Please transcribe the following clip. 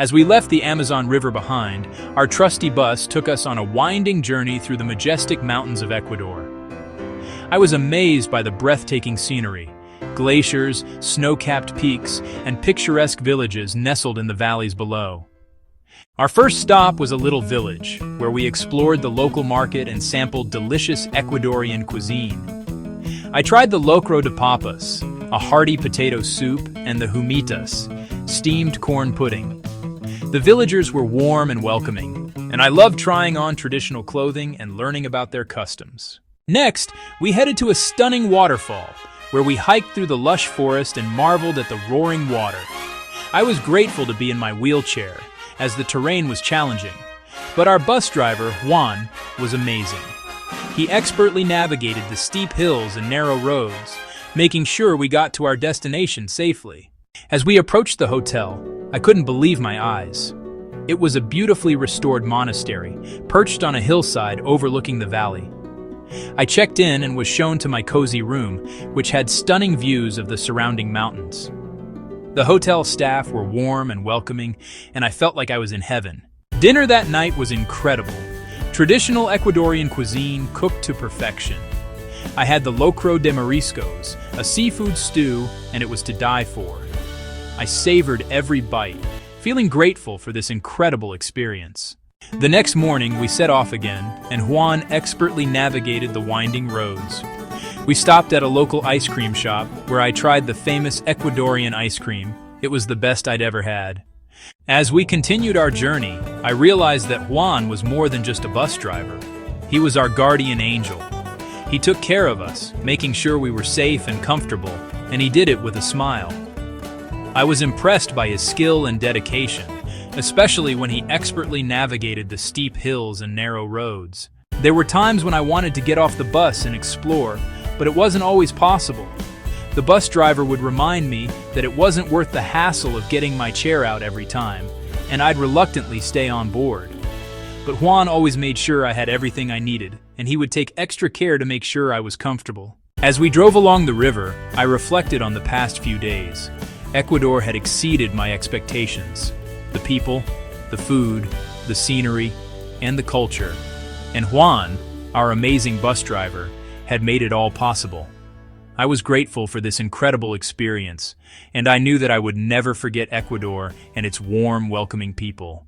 As we left the Amazon River behind, our trusty bus took us on a winding journey through the majestic mountains of Ecuador. I was amazed by the breathtaking scenery, glaciers, snow-capped peaks, and picturesque villages nestled in the valleys below. Our first stop was a little village, where we explored the local market and sampled delicious Ecuadorian cuisine. I tried the locro de papas, a hearty potato soup, and the humitas, steamed corn pudding. The villagers were warm and welcoming, and I loved trying on traditional clothing and learning about their customs. Next, we headed to a stunning waterfall, where we hiked through the lush forest and marveled at the roaring water. I was grateful to be in my wheelchair, as the terrain was challenging, but our bus driver, Juan, was amazing. He expertly navigated the steep hills and narrow roads, making sure we got to our destination safely. As we approached the hotel, I couldn't believe my eyes. It was a beautifully restored monastery, perched on a hillside overlooking the valley. I checked in and was shown to my cozy room, which had stunning views of the surrounding mountains. The hotel staff were warm and welcoming, and I felt like I was in heaven. Dinner that night was incredible. Traditional Ecuadorian cuisine cooked to perfection. I had the locro de mariscos, a seafood stew, and it was to die for. I savored every bite, feeling grateful for this incredible experience. The next morning, we set off again, and Juan expertly navigated the winding roads. We stopped at a local ice cream shop where I tried the famous Ecuadorian ice cream. It was the best I'd ever had. As we continued our journey, I realized that Juan was more than just a bus driver. He was our guardian angel. He took care of us, making sure we were safe and comfortable, and he did it with a smile. I was impressed by his skill and dedication, especially when he expertly navigated the steep hills and narrow roads. There were times when I wanted to get off the bus and explore, but it wasn't always possible. The bus driver would remind me that it wasn't worth the hassle of getting my chair out every time, and I'd reluctantly stay on board. But Juan always made sure I had everything I needed, and he would take extra care to make sure I was comfortable. As we drove along the river, I reflected on the past few days. Ecuador had exceeded my expectations. The people, the food, the scenery, and the culture. And Juan, our amazing bus driver, had made it all possible. I was grateful for this incredible experience, and I knew that I would never forget Ecuador and its warm, welcoming people.